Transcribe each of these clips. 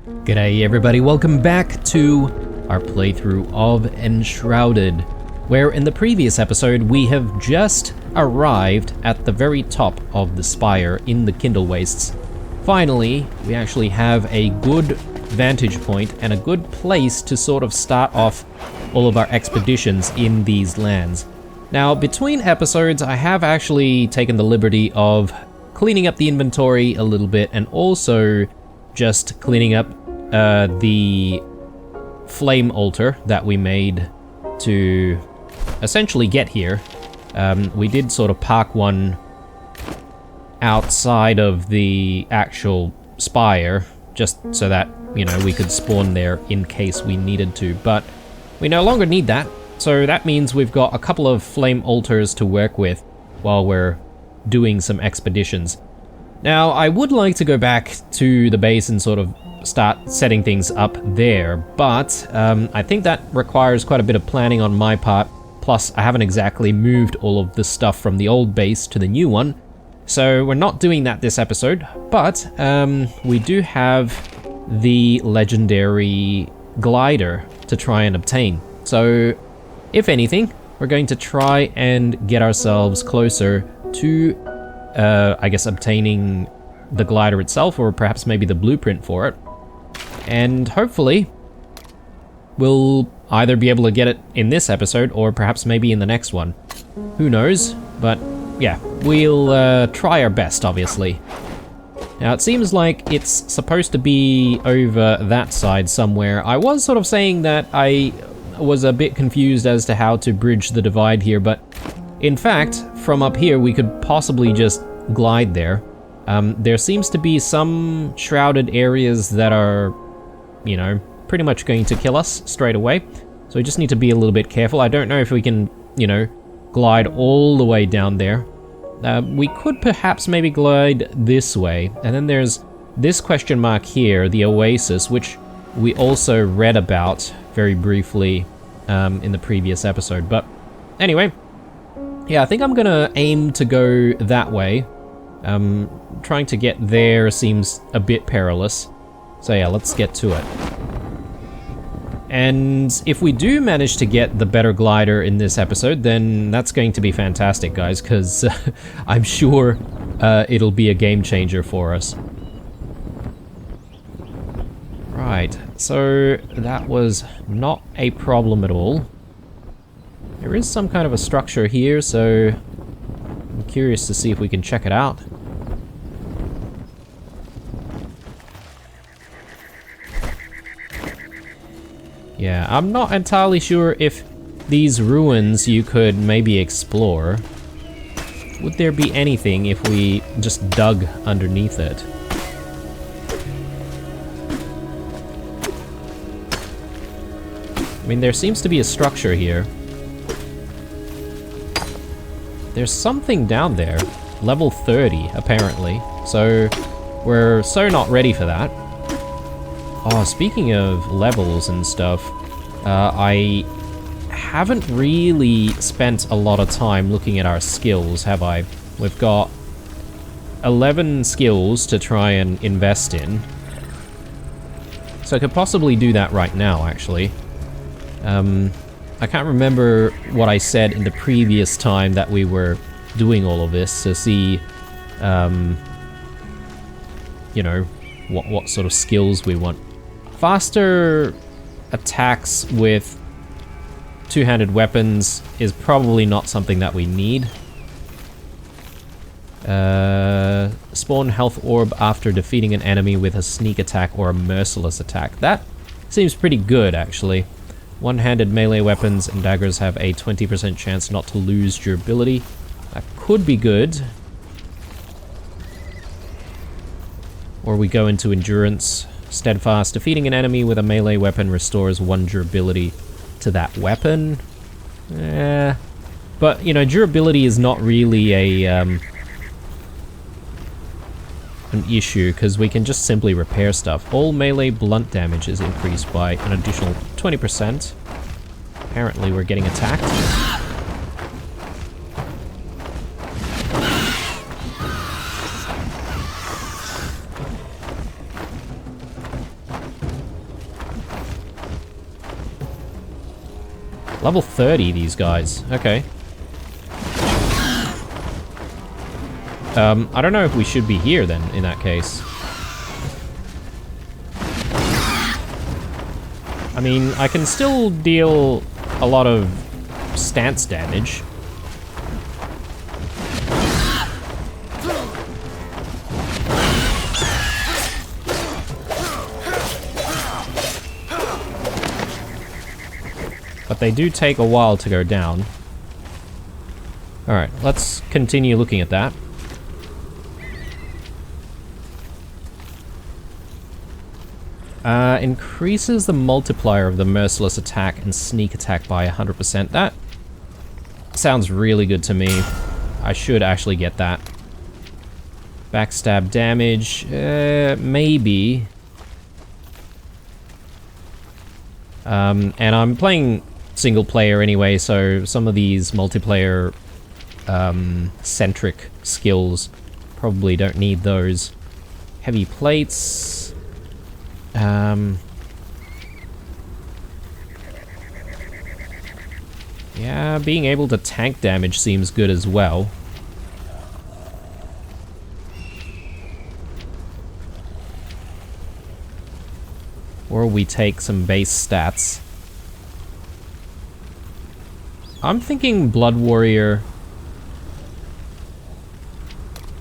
G'day everybody, welcome back to our playthrough of Enshrouded, where in the previous episode we have just arrived at the very top of the spire in the Kindle Wastes. Finally, we actually have a good vantage point and a good place to sort of start off all of our expeditions in these lands. Now, between episodes, I have actually taken the liberty of cleaning up the inventory a little bit and also just cleaning up the flame altar that we made to essentially get here. We did sort of park one outside of the actual spire, just so that, you know, we could spawn there in case we needed to, but we no longer need that, so that means we've got a couple of flame altars to work with while we're doing some expeditions. Now, I would like to go back to the base and sort of start setting things up there, but I think that requires quite a bit of planning on my part, plus I haven't exactly moved all of the stuff from the old base to the new one, so we're not doing that this episode, but we do have the legendary glider to try and obtain. So, if anything, we're going to try and get ourselves closer to I guess obtaining the glider itself, or perhaps maybe the blueprint for it. And hopefully, we'll either be able to get it in this episode, or perhaps maybe in the next one. Who knows? But yeah, we'll try our best, obviously. Now, it seems like it's supposed to be over that side somewhere. I was sort of saying that I was a bit confused as to how to bridge the divide here, but in fact, from up here, we could possibly just glide there. There seems to be some shrouded areas that are, you know, pretty much going to kill us straight away. So we just need to be a little bit careful. I don't know if we can, you know, glide all the way down there. We could perhaps maybe glide this way. And then there's this question mark here, the oasis, which we also read about very briefly in the previous episode. But anyway, yeah, I think I'm gonna aim to go that way. Trying to get there seems a bit perilous. So yeah, let's get to it. And if we do manage to get the better glider in this episode, then that's going to be fantastic, guys, because I'm sure it'll be a game changer for us. Right, so that was not a problem at all. There is some kind of a structure here, so I'm curious to see if we can check it out. Yeah, I'm not entirely sure if these ruins you could maybe explore. Would there be anything if we just dug underneath it? I mean, there seems to be a structure here. There's something down there. Level 30, apparently. So, we're so not ready for that. Oh, speaking of levels and stuff, I haven't really spent a lot of time looking at our skills, have I? We've got 11 skills to try and invest in. So I could possibly do that right now, actually. I can't remember what I said in the previous time that we were doing all of this to see, you know, what sort of skills we want. Faster attacks with two-handed weapons is probably not something that we need. Spawn health orb after defeating an enemy with a sneak attack or a merciless attack. That seems pretty good, actually. One-handed melee weapons and daggers have a 20% chance not to lose durability. That could be good. Or we go into endurance. Steadfast. Defeating an enemy with a melee weapon restores 1 durability to that weapon. But, you know, durability is not really a an issue, because we can just simply repair stuff. All melee blunt damage is increased by an additional 20%. Apparently we're getting attacked. Level 30, these guys. Okay. I don't know if we should be here then, in that case. I mean, I can still deal a lot of stance damage. But they do take a while to go down. Alright, let's continue looking at that. Increases the multiplier of the merciless attack and sneak attack by 100%. That sounds really good to me. I should actually get that. Backstab damage, maybe. And I'm playing single player anyway, so some of these multiplayer centric skills probably don't need those. Heavy plates. Yeah, being able to tank damage seems good as well. Or we take some base stats. I'm thinking Blood Warrior.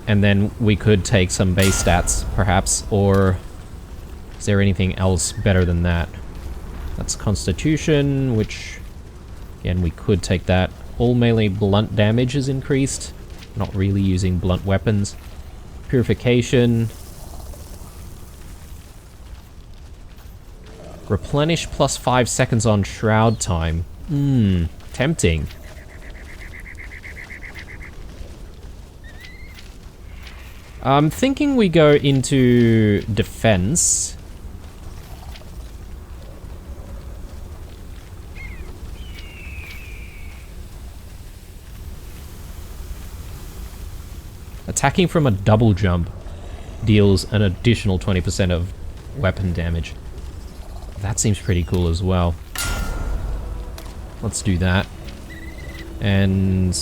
And then we could take some base stats, perhaps, or is there anything else better than that? That's Constitution, which, again, we could take that. All melee blunt damage is increased. Not really using blunt weapons. Purification. Replenish plus 5 seconds on shroud time. Tempting. I'm thinking we go into defense. Attacking from a double jump deals an additional 20% of weapon damage. That seems pretty cool as well. Let's do that. And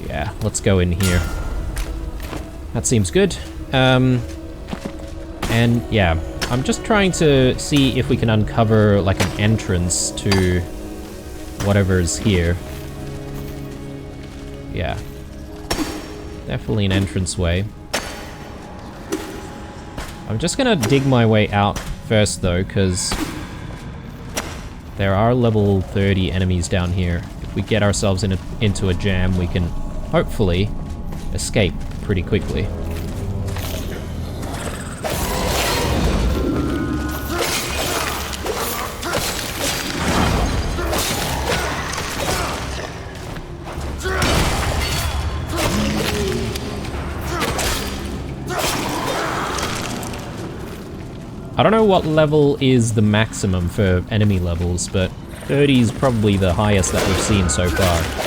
yeah, let's go in here. That seems good. And yeah, I'm just trying to see if we can uncover like an entrance to whatever's here. Yeah. Definitely an entranceway. I'm just gonna dig my way out first though, because there are level 30 enemies down here. If we get ourselves into a jam, we can hopefully escape pretty quickly. I don't know what level is the maximum for enemy levels, but 30 is probably the highest that we've seen so far.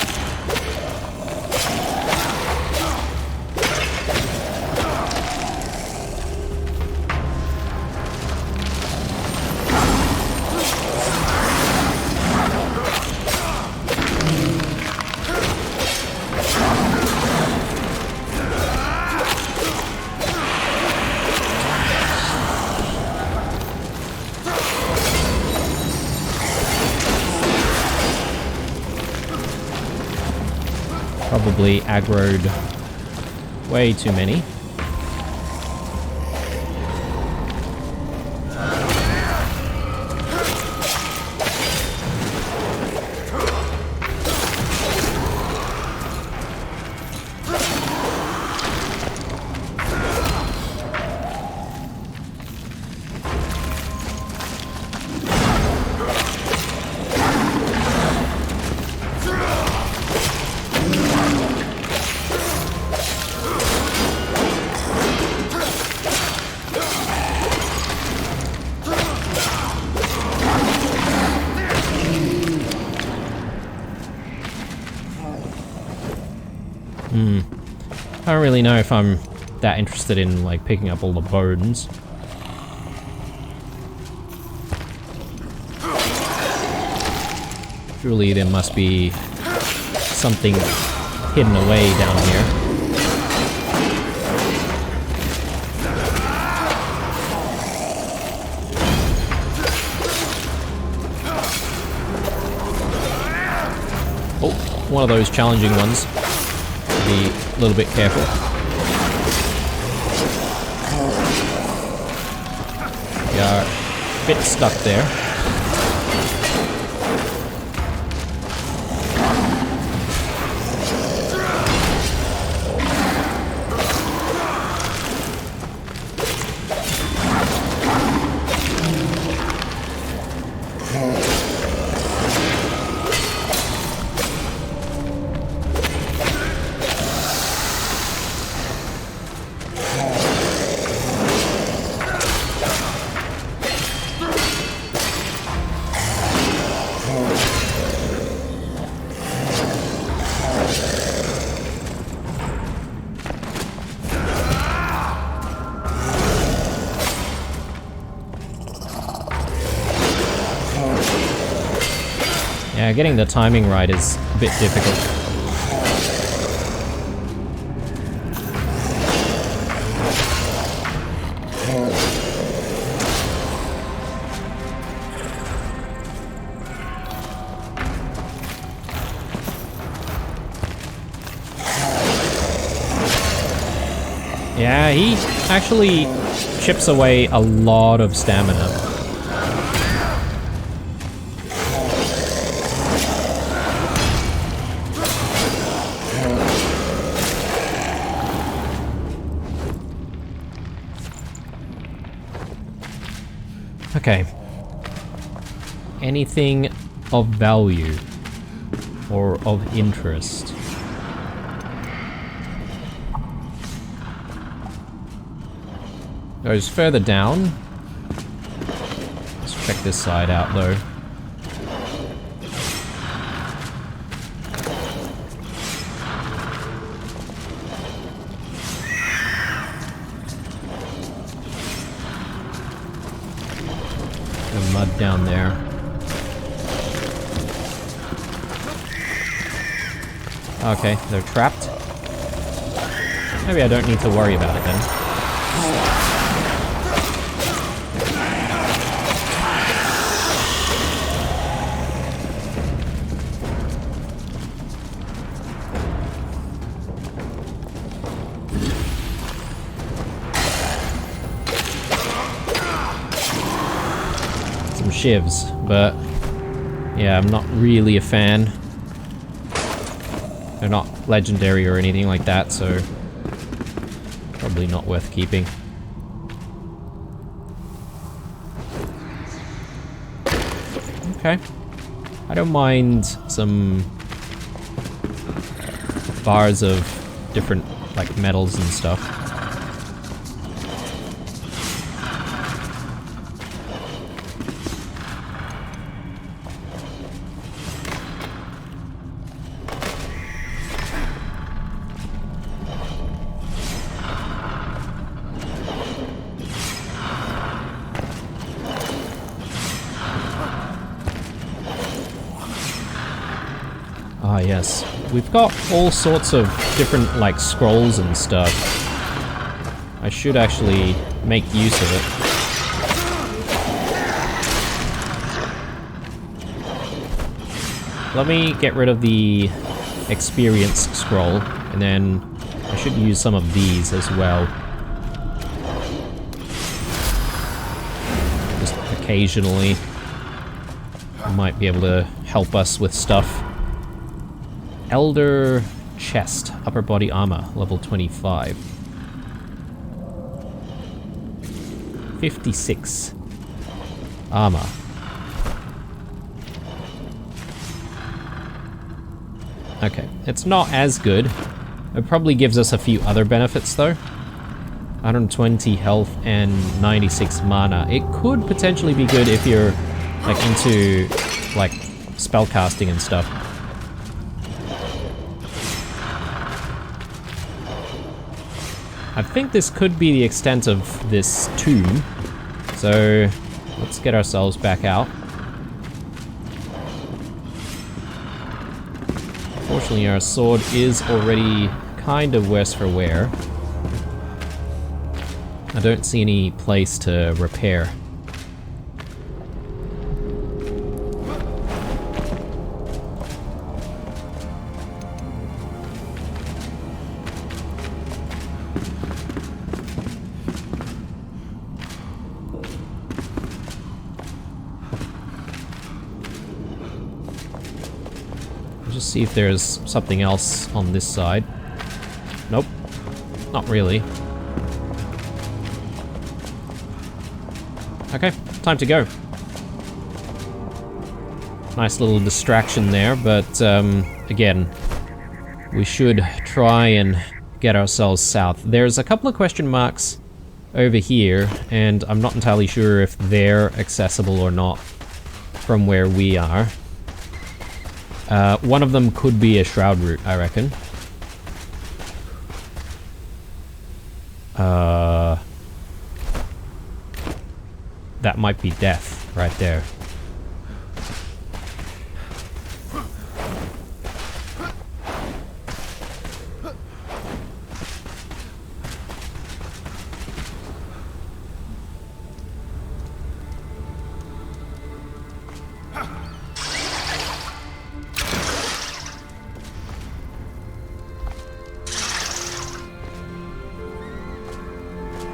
Probably aggroed way too many. I don't really know if I'm that interested in like picking up all the bones. Surely there must be something hidden away down here. Oh, one of those challenging ones. Be a little bit careful. We are a bit stuck there. Yeah, getting the timing right is a bit difficult. Yeah, he actually chips away a lot of stamina. Okay. Anything of value or of interest? Goes further down. Let's check this side out though. Mud down there. Okay, they're trapped. Maybe I don't need to worry about it then. Shivs, but yeah, I'm not really a fan. They're not legendary or anything like that, so probably not worth keeping. Okay. I don't mind some bars of different like metals and stuff. Ah, yes. We've got all sorts of different, like, scrolls and stuff. I should actually make use of it. Let me get rid of the experience scroll, and then I should use some of these as well. Just occasionally. Might be able to help us with stuff. Elder Chest, upper body armor, level 25. 56. Armor. Okay, it's not as good. It probably gives us a few other benefits though. 120 health and 96 mana. It could potentially be good if you're like into like spellcasting and stuff. I think this could be the extent of this tomb, so let's get ourselves back out. Unfortunately, our sword is already kind of worse for wear. I don't see any place to repair. Just see if there's something else on this side. Nope, not really. Okay, time to go. Nice little distraction there, but again, we should try and get ourselves south. There's a couple of question marks over here, and I'm not entirely sure if they're accessible or not from where we are. One of them could be a shroud route, I reckon. That might be death right there.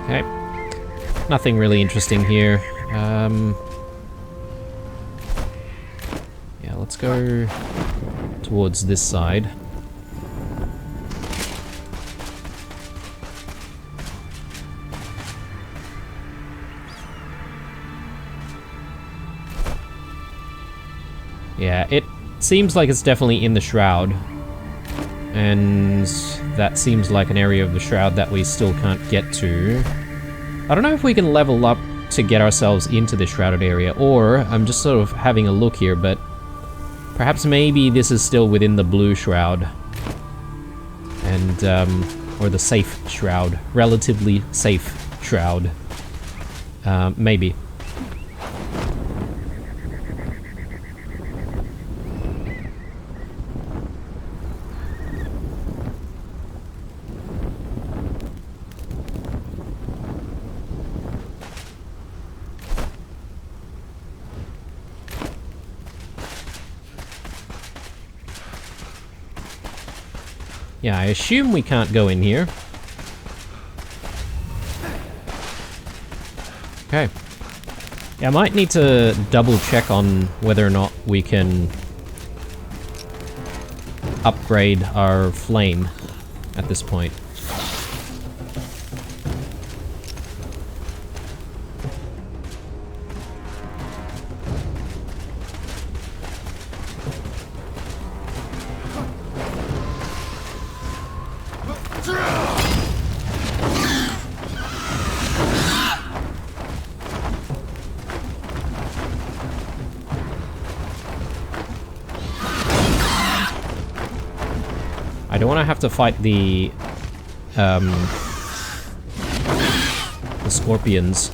Okay. Nothing really interesting here. Yeah, let's go towards this side. Yeah, it seems like it's definitely in the Shroud. And that seems like an area of the Shroud that we still can't get to. I don't know if we can level up to get ourselves into the Shrouded area, or I'm just sort of having a look here, but perhaps maybe this is still within the blue Shroud. And, or the safe Shroud. Relatively safe Shroud. Maybe. Yeah, I assume we can't go in here. Okay. Yeah, I might need to double check on whether or not we can upgrade our flame at this point. I don't want to have to fight the scorpions.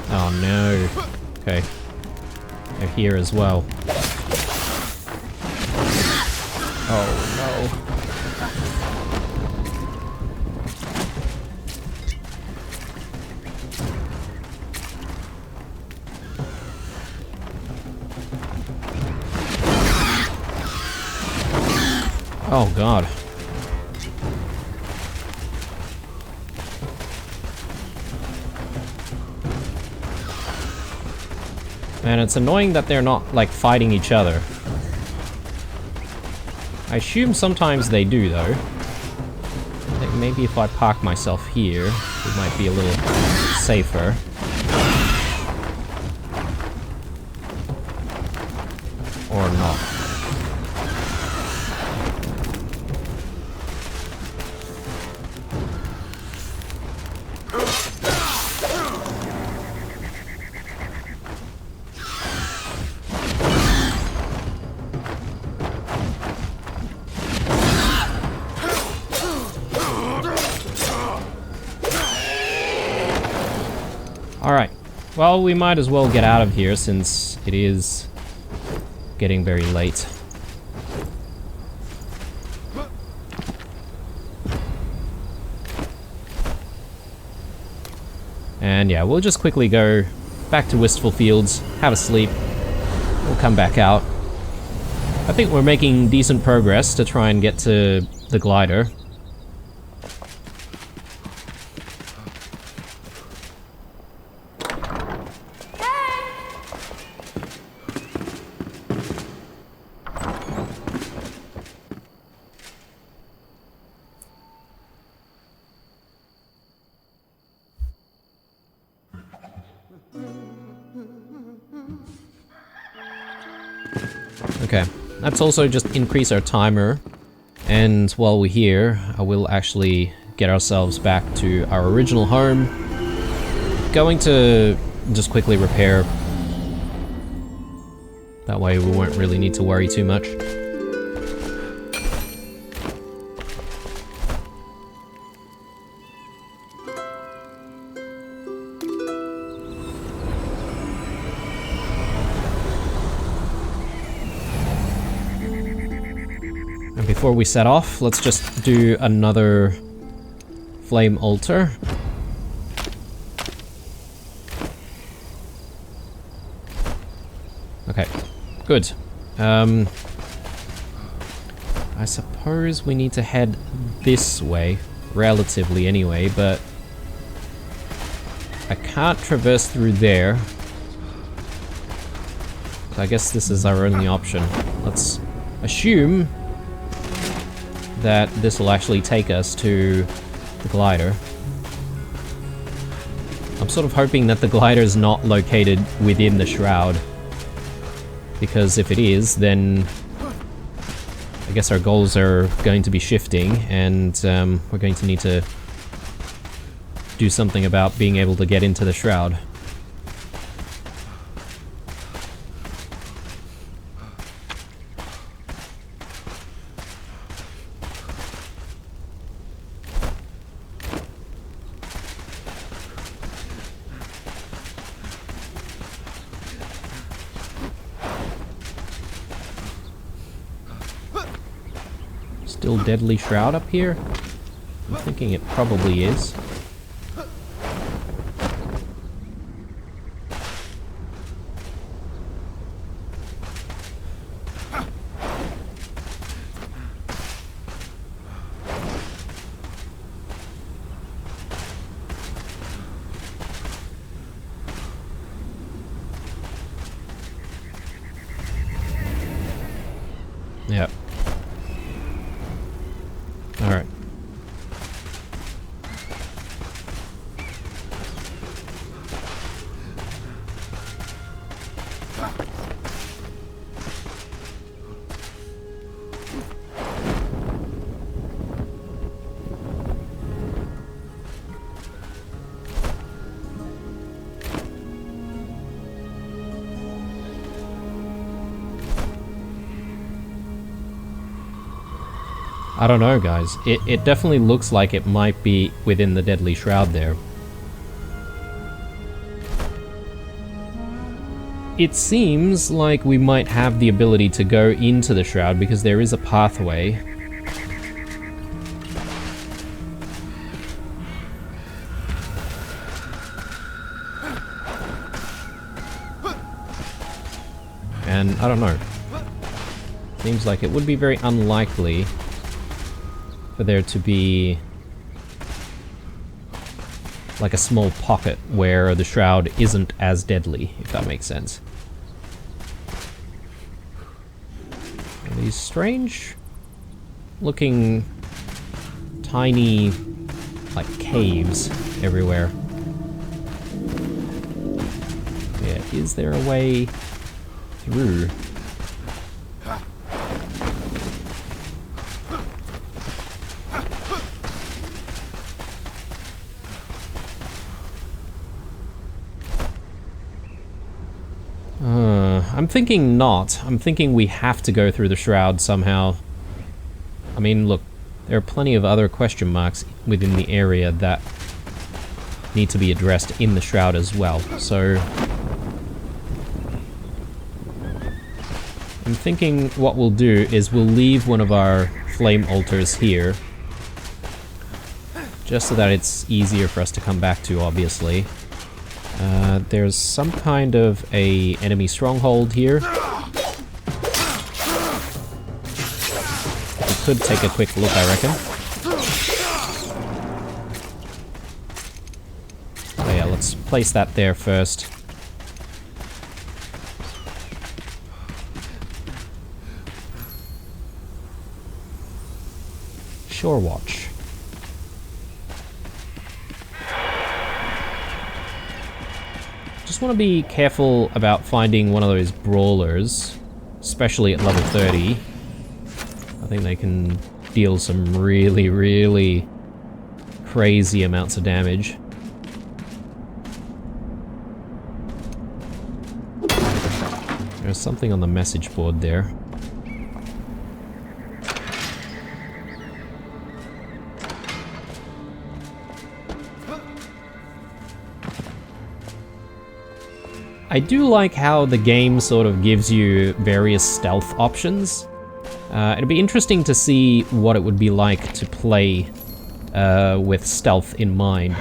Oh no. Okay. They're here as well. Oh no. Oh god. Man, it's annoying that they're not, like, fighting each other. I assume sometimes they do, though. I think maybe if I park myself here, it might be a little safer. Or not. Alright, well, we might as well get out of here since it is getting very late. And yeah, we'll just quickly go back to Wistful Fields, have a sleep, we'll come back out. I think we're making decent progress to try and get to the glider. Okay, let's also just increase our timer, and while we're here, I will actually get ourselves back to our original home. Going to just quickly repair. That way we won't really need to worry too much. Before we set off, let's just do another flame altar. Okay, good. I suppose we need to head this way, relatively anyway, but I can't traverse through there. So I guess this is our only option. Let's assume that this will actually take us to the glider. I'm sort of hoping that the glider is not located within the shroud, because if it is, then I guess our goals are going to be shifting, and we're going to need to do something about being able to get into the shroud. Still deadly shroud up here? I'm thinking it probably is. Yep. Alright. I don't know, guys. It definitely looks like it might be within the deadly shroud there. It seems like we might have the ability to go into the shroud because there is a pathway. And I don't know. Seems like it would be very unlikely for there to be like a small pocket where the shroud isn't as deadly, if that makes sense. Are these strange looking tiny like caves everywhere? Yeah, is there a way through? I'm thinking not. I'm thinking we have to go through the shroud somehow. I mean, look, there are plenty of other question marks within the area that need to be addressed in the shroud as well, so I'm thinking what we'll do is we'll leave one of our flame altars here, just so that it's easier for us to come back to, obviously. There's some kind of a enemy stronghold here. We could take a quick look, I reckon. Oh yeah, let's place that there first. Shorewatch. Just want to be careful about finding one of those brawlers, especially at level 30. I think they can deal some really, really crazy amounts of damage. There's something on the message board there. I do like how the game sort of gives you various stealth options. It'd be interesting to see what it would be like to play with stealth in mind.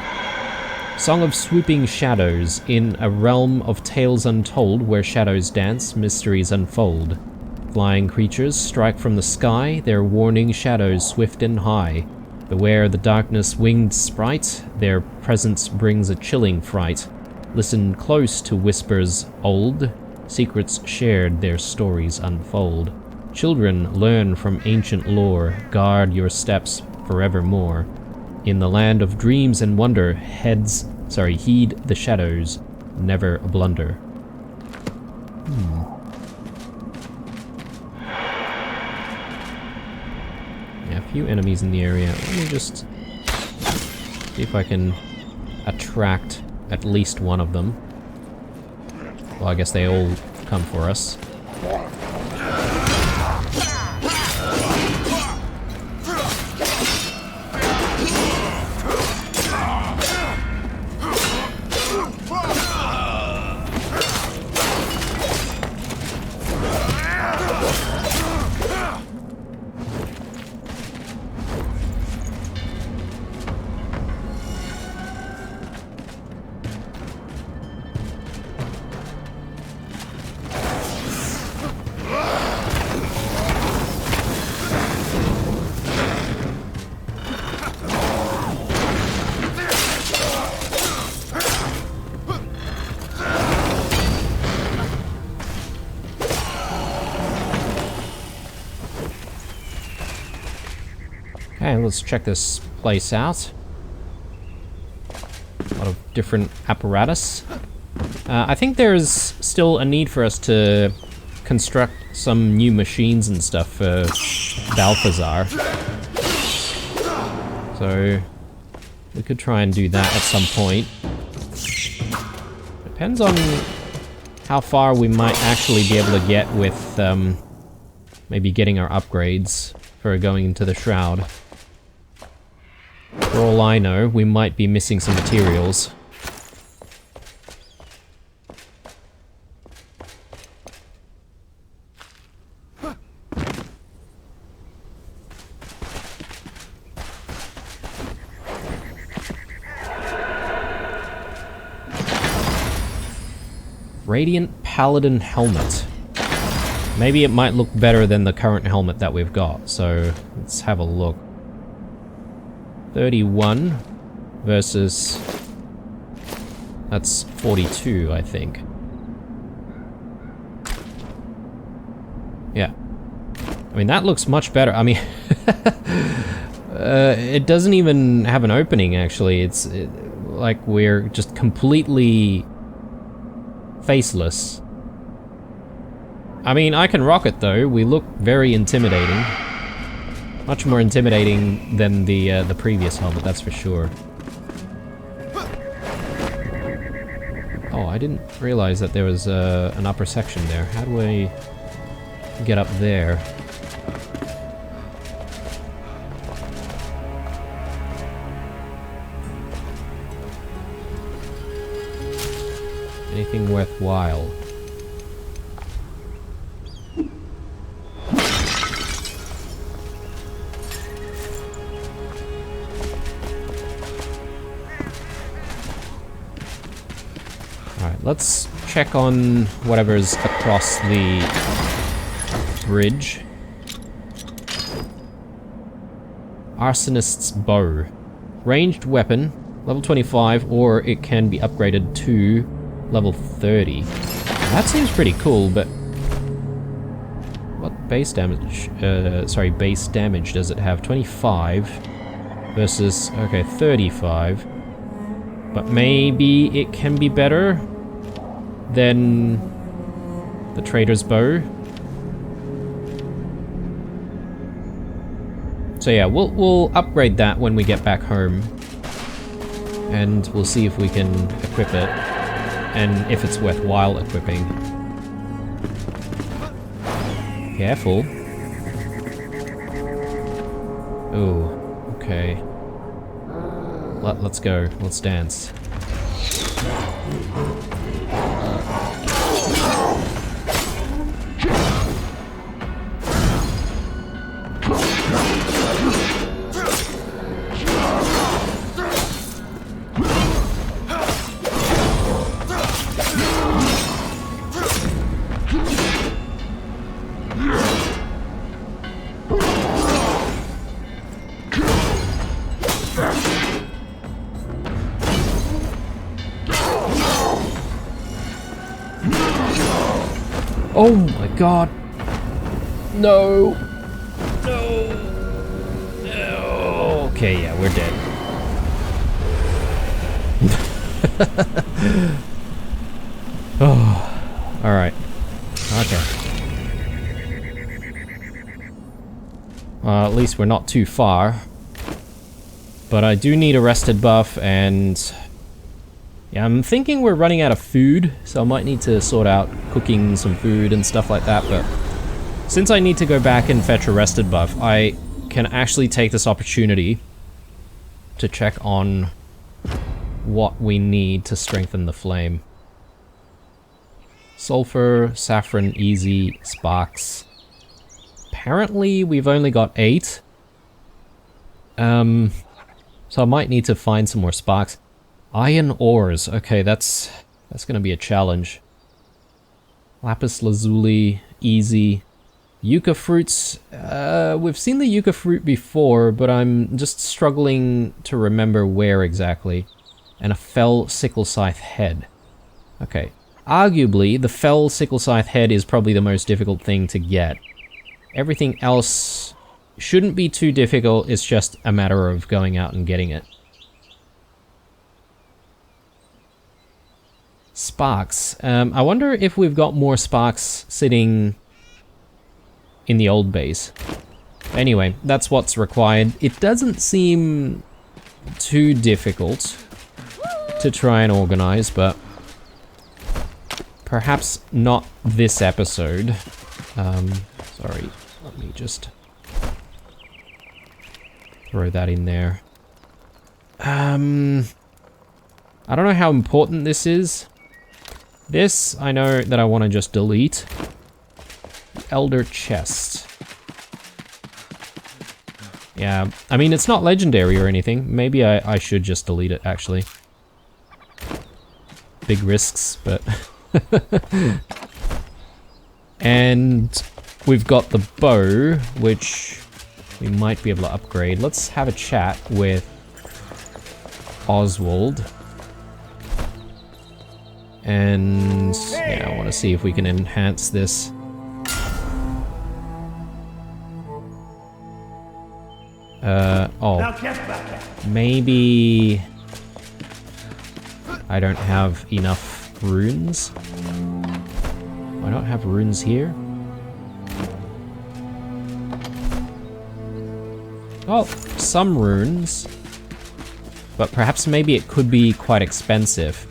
Song of Swooping Shadows. In a realm of tales untold, where shadows dance, mysteries unfold. Flying creatures strike from the sky, their warning shadows swift and high. Beware the darkness winged sprite, their presence brings a chilling fright. Listen close to whispers old, secrets shared, their stories unfold. Children, learn from ancient lore, guard your steps forevermore. In the land of dreams and wonder, heed the shadows, never blunder. Yeah, a few enemies in the area. Let me just see if I can attract at least one of them. Well, I guess they all come for us. Okay, let's check this place out. A lot of different apparatus. I think there's still a need for us to construct some new machines and stuff for Balthazar. So we could try and do that at some point. Depends on how far we might actually be able to get with maybe getting our upgrades for going into the Shroud. For all I know, we might be missing some materials. Radiant Paladin Helmet. Maybe it might look better than the current helmet that we've got, so let's have a look. 31 versus... that's 42, I think. Yeah. I mean, that looks much better. I mean... it doesn't even have an opening, actually. It's like we're just completely faceless. I mean, I can rock it, though. We look very intimidating. Much more intimidating than the previous helmet, that's for sure. Oh, I didn't realize that there was an upper section there. How do I get up there? Anything worthwhile? Alright, let's check on whatever's across the bridge. Arsonist's Bow. Ranged weapon, level 25, or it can be upgraded to level 30. That seems pretty cool, but what base damage, base damage does it have? 25 versus, okay, 35. But maybe it can be better than the Trader's Bow. So yeah, we'll upgrade that when we get back home. And we'll see if we can equip it. And if it's worthwhile equipping. Careful. Oh, okay. Let's go. Let's dance. Oh my god. No. No. No. Okay, yeah, we're dead. Oh. Alright. Okay. At least we're not too far. But I do need a rested buff, and yeah, I'm thinking we're running out of food, so I might need to sort out cooking some food and stuff like that, but since I need to go back and fetch a rested buff, I can actually take this opportunity to check on what we need to strengthen the flame. Sulfur, saffron, easy, sparks. Apparently we've only got 8. So I might need to find some more sparks. Iron ores. Okay, that's gonna be a challenge. Lapis lazuli, easy. Yucca fruits. We've seen the yucca fruit before, but I'm just struggling to remember where exactly. And a fell sickle scythe head. Okay. Arguably, the fell sickle scythe head is probably the most difficult thing to get. Everything else shouldn't be too difficult, it's just a matter of going out and getting it. Sparks. I wonder if we've got more sparks sitting in the old base. Anyway, that's what's required. It doesn't seem too difficult to try and organize, but perhaps not this episode. Sorry, let me just throw that in there. I don't know how important this is. This, I know that I want to just delete. Elder Chest. Yeah, I mean, it's not legendary or anything. Maybe I should just delete it, actually. Big risks, but... And we've got the bow, which we might be able to upgrade. Let's have a chat with Oswald. And yeah, I want to see if we can enhance this. Maybe I don't have enough runes. I don't have runes here. Well, some runes, but perhaps maybe it could be quite expensive.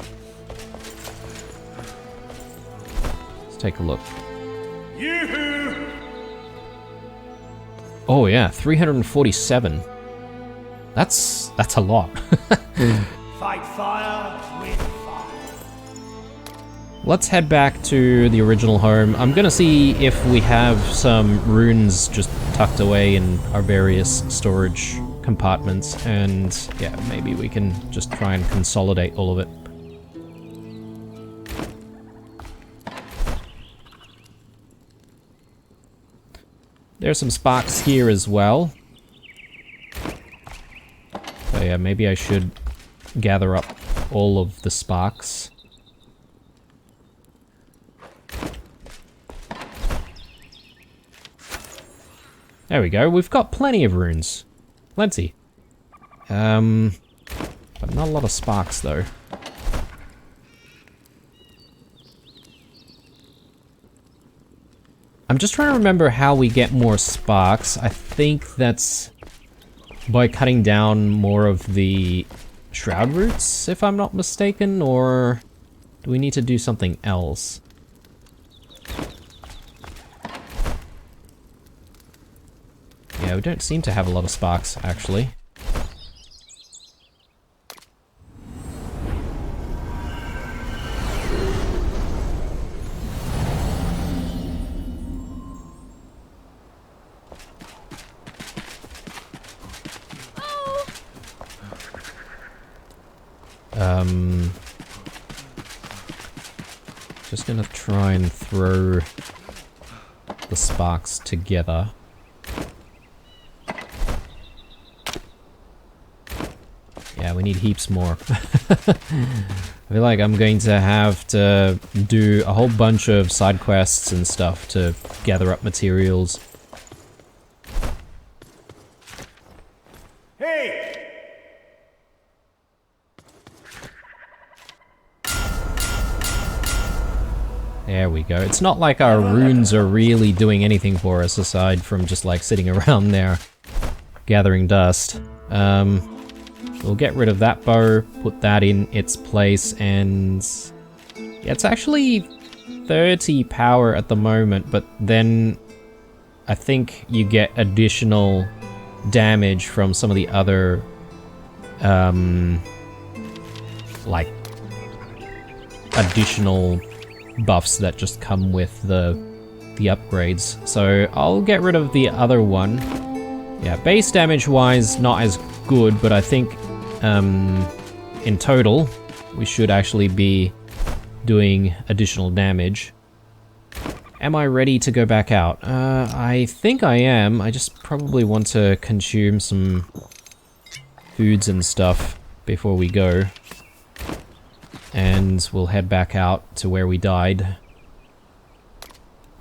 Let's take a look. Oh yeah, 347. That's a lot. Fight fire with fire. Let's head back to the original home. I'm gonna see if we have some runes just tucked away in our various storage compartments, and yeah, maybe we can just try and consolidate all of it. There's some sparks here as well. So yeah, maybe I should gather up all of the sparks. There we go, we've got plenty of runes. Plenty. But not a lot of sparks though. I'm just trying to remember how we get more sparks. I think that's by cutting down more of the shroud roots, if I'm not mistaken, or do we need to do something else? Yeah, we don't seem to have a lot of sparks, actually. Just gonna try and throw the sparks together. Yeah, we need heaps more. I feel like I'm going to have to do a whole bunch of side quests and stuff to gather up materials. Hey! There we go. It's not like our runes are really doing anything for us aside from just like sitting around there gathering dust. We'll get rid of that bow, put that in its place, and yeah, it's actually 30 power at the moment, but then I think you get additional damage from some of the other like additional buffs that just come with the upgrades. So I'll get rid of the other one. Yeah, base damage wise not as good, but I think in total we should actually be doing additional damage. Am I ready to go back out? I think I am. I just probably want to consume some foods and stuff before we go. And we'll head back out to where we died.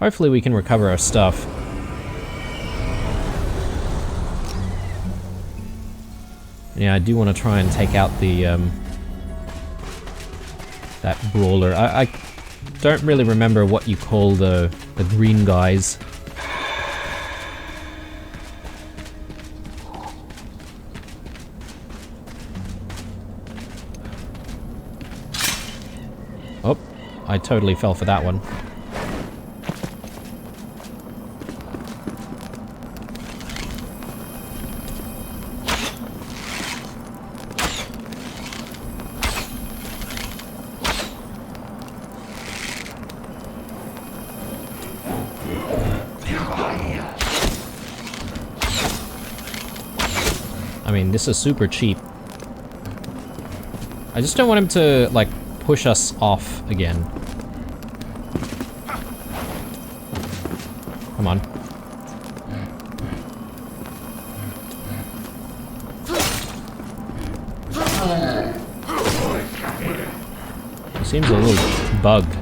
Hopefully we can recover our stuff. Yeah, I do want to try and take out the that brawler. I don't really remember what you call the green guys. Oh, I totally fell for that one. I mean, this is super cheap. I just don't want him to, like, push us off again. Come on. He seems a little bugged.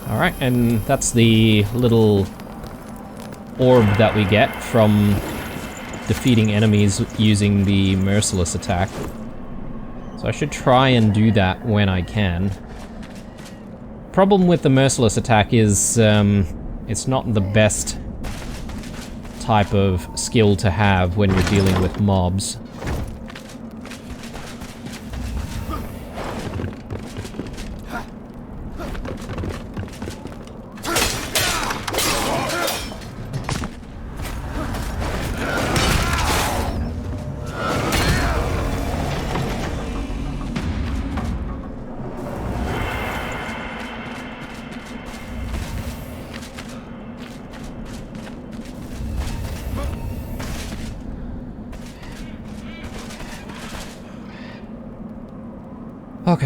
Alright, and that's the little orb that we get from defeating enemies using the merciless attack. So I should try and do that when I can. Problem with the merciless attack is it's not the best type of skill to have when you're dealing with mobs.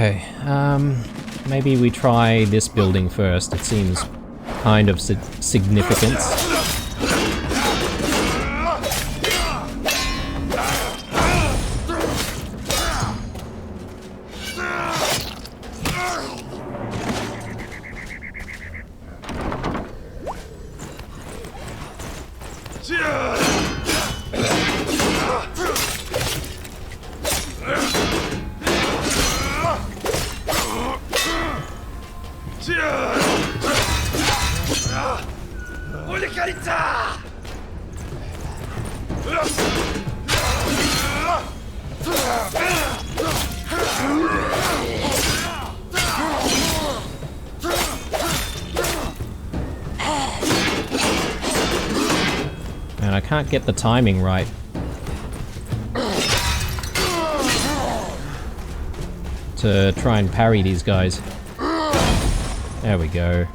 Okay, maybe we try this building first. It seems kind of significance. And I can't get the timing right. To try and parry these guys. There we go.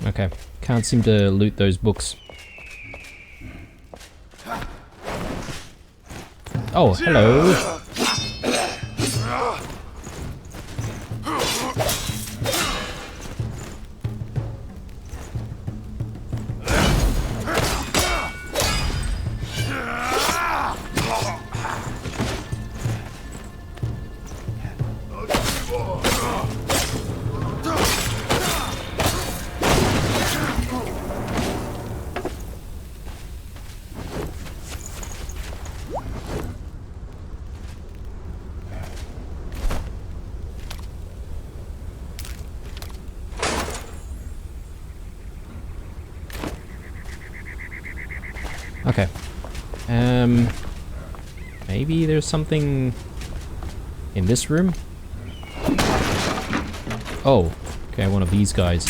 Okay, can't seem to loot those books. Oh, hello. Okay. Maybe there's something in this room? Oh, okay, one of these guys.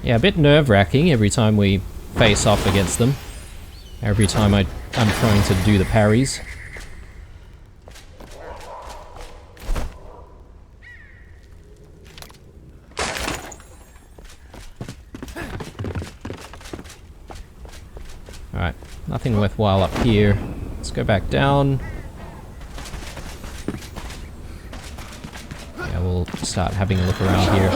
Yeah, a bit nerve-wracking every time we face off against them. Every time I'm trying to do the parries. Alright, nothing worthwhile up here. Let's go back down. Yeah, we'll start having a look around here.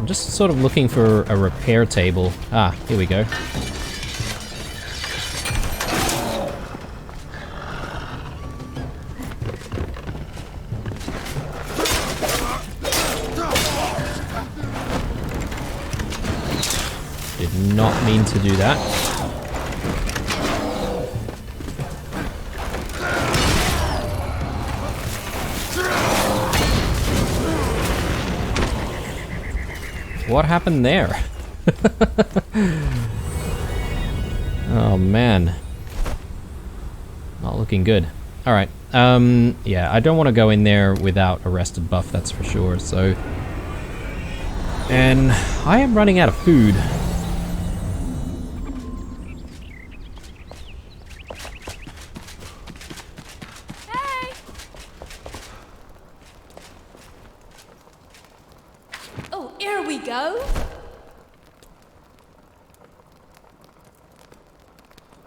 Just sort of looking for a repair table. Ah, here we go. Did not mean to do that. What happened there? Oh man. Not looking good. Alright, yeah, I don't want to go in there without a rested buff, that's for sure, so... And I am running out of food. go.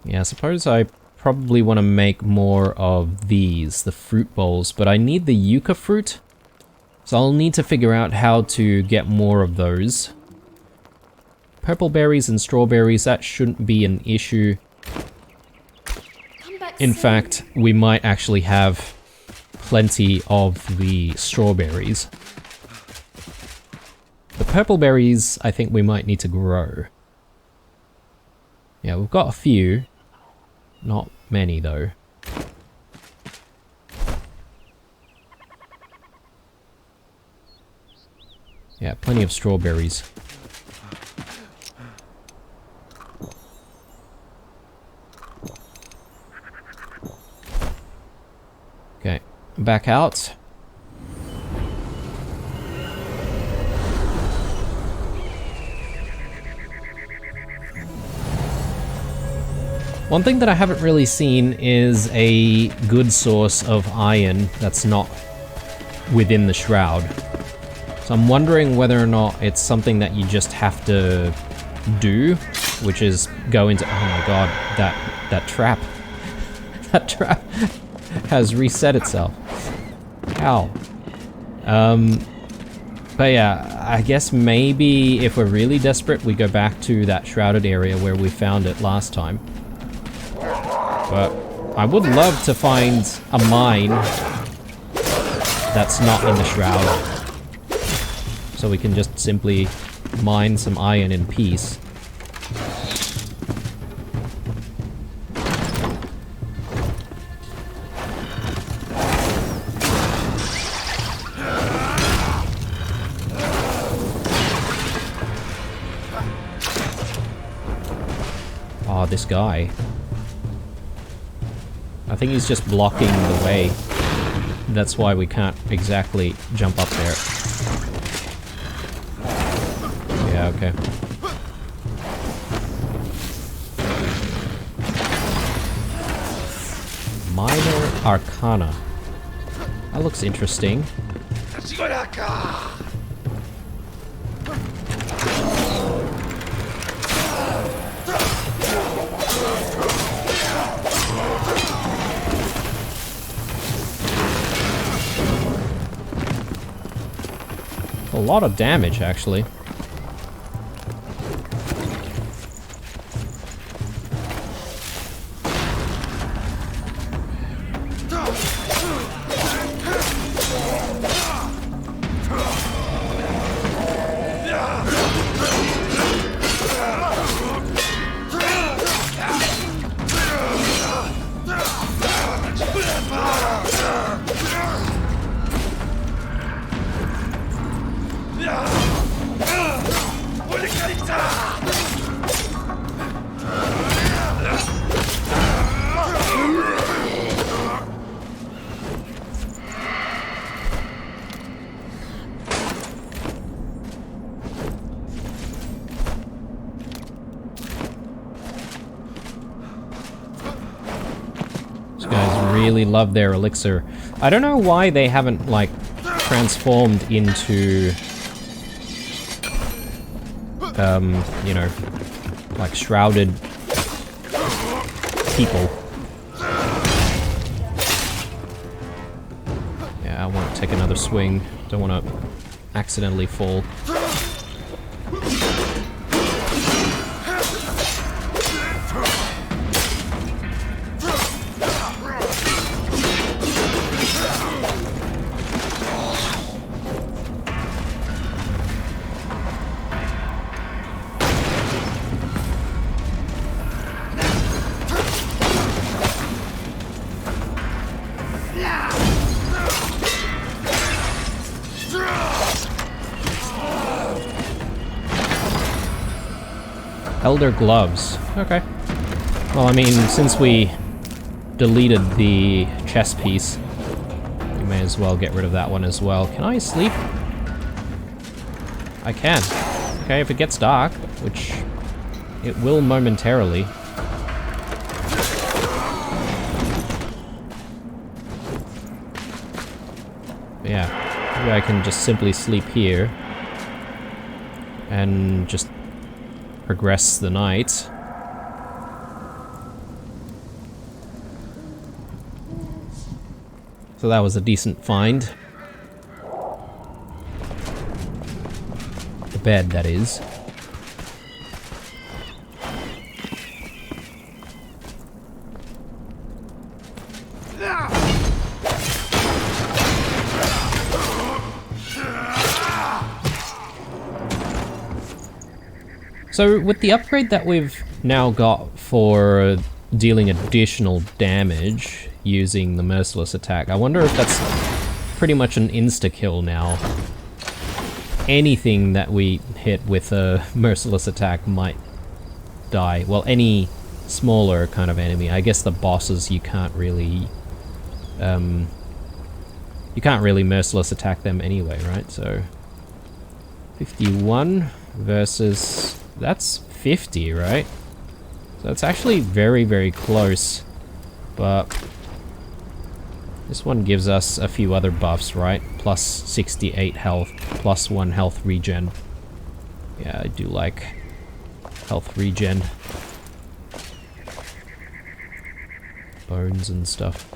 Yeah, I suppose I probably want to make more of these, the fruit bowls, but I need the yucca fruit, so I'll need to figure out how to get more of those. Purple berries and strawberries, that shouldn't be an issue. In fact, we might actually have plenty of the strawberries. The purple berries, I think we might need to grow. Yeah, we've got a few. Not many, though. Yeah, plenty of strawberries. Okay, back out. One thing that I haven't really seen is a good source of iron that's not within the shroud. So I'm wondering whether or not it's something that you just have to do, which is go into... Oh my god, that trap. That trap has reset itself. Ow. But yeah, I guess maybe if we're really desperate, we go back to that shrouded area where we found it last time. But I would love to find a mine that's not in the shroud. So we can just simply mine some iron in peace. Oh, this guy. I think he's just blocking the way. That's why we can't exactly jump up there. Yeah, okay. Minor Arcana. That looks interesting. A lot of damage, actually. Really love their elixir. I don't know why they haven't, like, transformed into, you know, like, shrouded people. Yeah, I want to take another swing. Don't want to accidentally fall. Elder gloves. Okay. Well, I mean, since we deleted the chest piece, we may as well get rid of that one as well. Can I sleep? I can. Okay, if it gets dark, which it will momentarily. But yeah, maybe I can just simply sleep here. and just progress the night. So that was a decent find. The bed, that is. So with the upgrade that we've now got for dealing additional damage using the Merciless Attack, I wonder if that's pretty much an insta-kill now. Anything that we hit with a Merciless Attack might die. Well, any smaller kind of enemy. I guess the bosses you can't really Merciless Attack them anyway, right? So 51 versus... that's 50, right? So it's actually very, very close. But this one gives us a few other buffs, right? Plus 68 health, plus 1 health regen. Yeah, I do like health regen. Bones and stuff.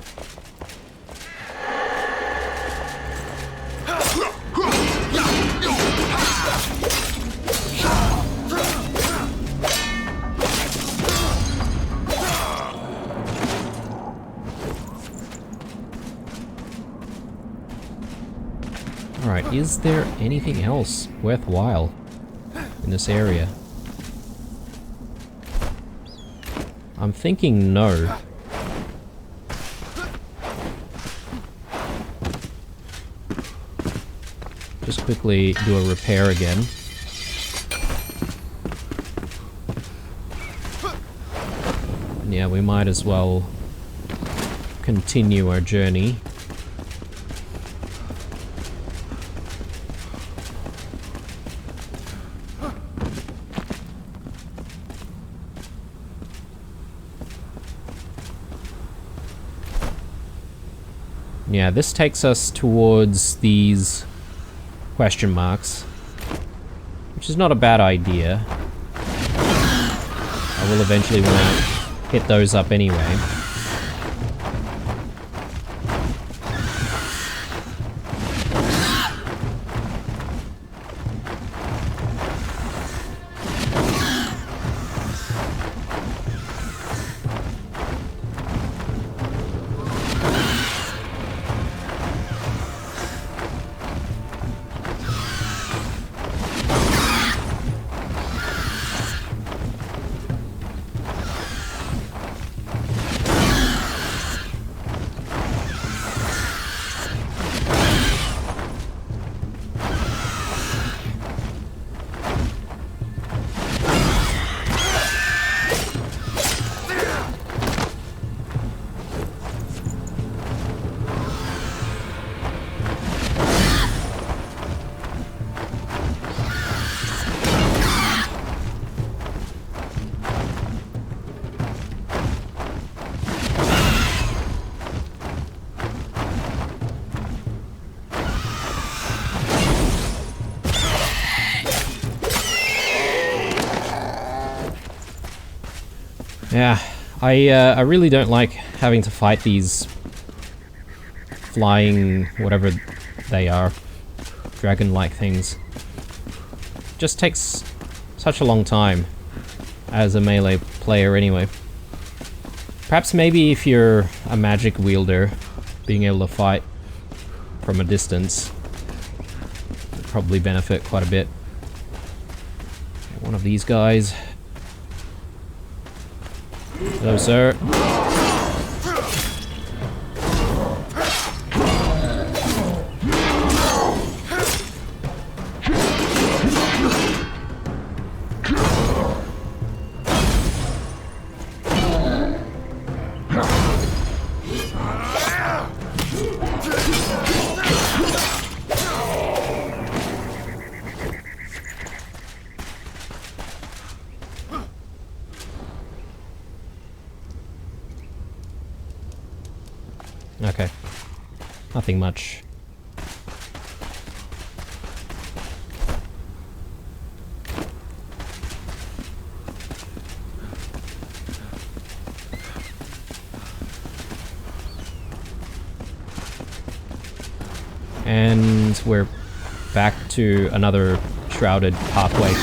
Alright, is there anything else worthwhile in this area? I'm thinking no. Just quickly do a repair again. And yeah, we might as well continue our journey. Yeah, this takes us towards these question marks, which is not a bad idea. I will eventually want to hit those up anyway. Yeah, I really don't like having to fight these flying, whatever they are, dragon-like things. Just takes such a long time as a melee player anyway. Perhaps maybe if you're a magic wielder, being able to fight from a distance would probably benefit quite a bit. One of these guys. Hello, sir. Okay. Nothing much. And we're back to another shrouded pathway.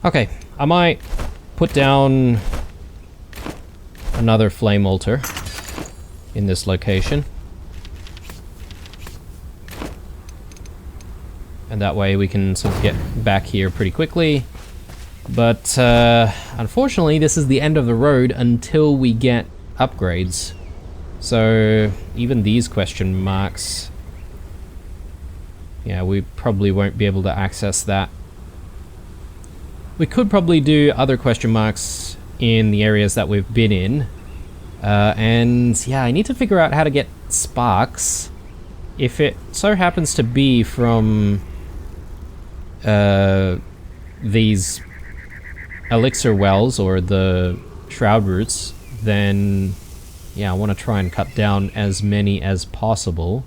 Okay, I might put down another flame altar in this location. And that way we can sort of get back here pretty quickly. But unfortunately, this is the end of the road until we get upgrades. So even these question marks, yeah, we probably won't be able to access that. We could probably do other question marks in the areas that we've been in. And yeah, I need to figure out how to get sparks. If it so happens to be from these elixir wells or the shroud roots, then yeah, I want to try and cut down as many as possible.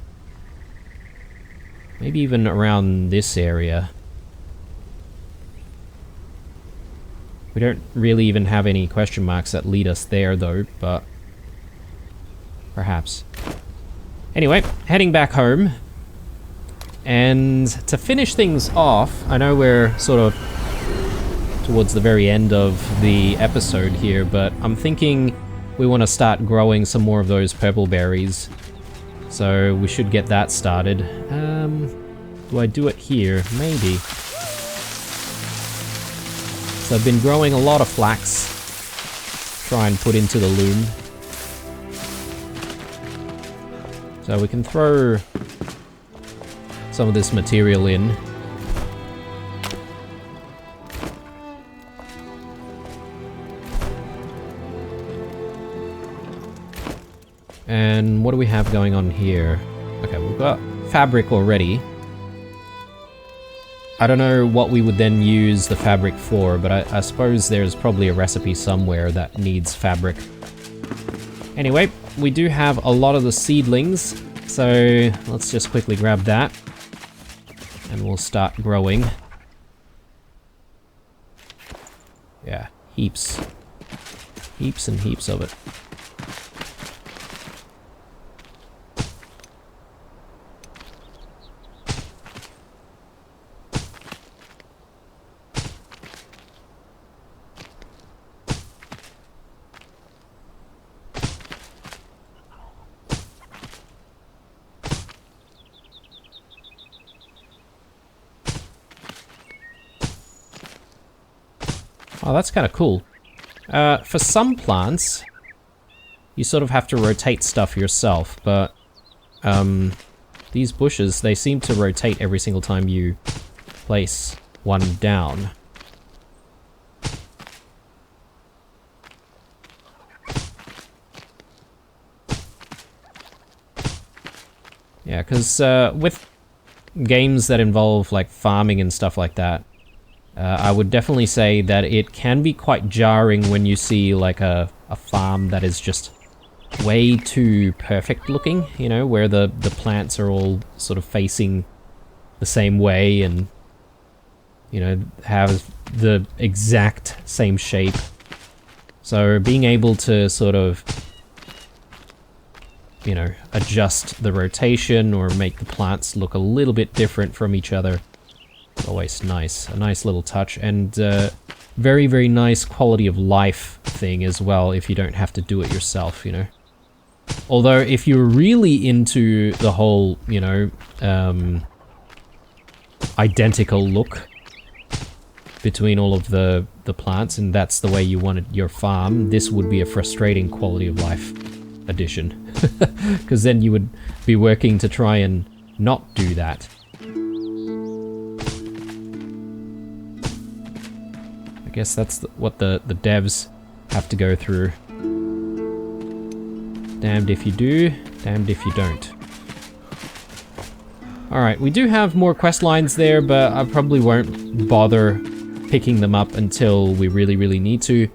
Maybe even around this area. We don't really even have any question marks that lead us there though, but perhaps. Anyway, heading back home. And to finish things off, I know we're sort of towards the very end of the episode here, but I'm thinking we want to start growing some more of those purple berries. So we should get that started. Do I do it here? Maybe. So I've been growing a lot of flax. Try and put into the loom. So we can throw some of this material in. And what do we have going on here? Okay, we've got fabric already. I don't know what we would then use the fabric for, but I suppose there's probably a recipe somewhere that needs fabric. Anyway, we do have a lot of the seedlings, so let's just quickly grab that. And we'll start growing. Yeah, heaps. Heaps and heaps of it. Oh, that's kind of cool. For some plants, you sort of have to rotate stuff yourself, but these bushes, they seem to rotate every single time you place one down. Yeah, because with games that involve like farming and stuff like that, I would definitely say that it can be quite jarring when you see like a farm that is just way too perfect looking, you know, where the plants are all sort of facing the same way and, you know, have the exact same shape. So being able to sort of, you know, adjust the rotation or make the plants look a little bit different from each other, always nice. A nice little touch, and very, very nice quality of life thing as well if you don't have to do it yourself, you know. Although if you're really into the whole, you know, identical look between all of the plants, and that's the way you wanted your farm, this would be a frustrating quality of life addition. Because then you would be working to try and not do that. I guess that's what the devs have to go through. Damned if you do, damned if you don't. Alright, we do have more quest lines there, but I probably won't bother picking them up until we really, really need to.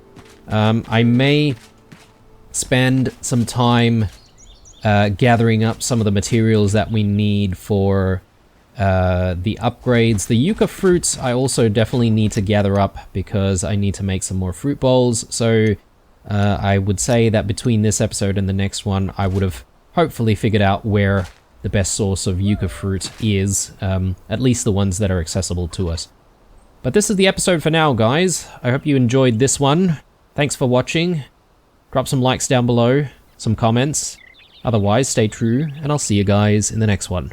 I may spend some time gathering up some of the materials that we need for the upgrades. The yucca fruits I also definitely need to gather up because I need to make some more fruit bowls. So I would say that between this episode and the next one, I would have hopefully figured out where the best source of yucca fruit is, at least the ones that are accessible to us. But this is the episode for now, guys. I hope you enjoyed this one. Thanks for watching. Drop some likes down below, some comments. Otherwise, stay true, and I'll see you guys in the next one.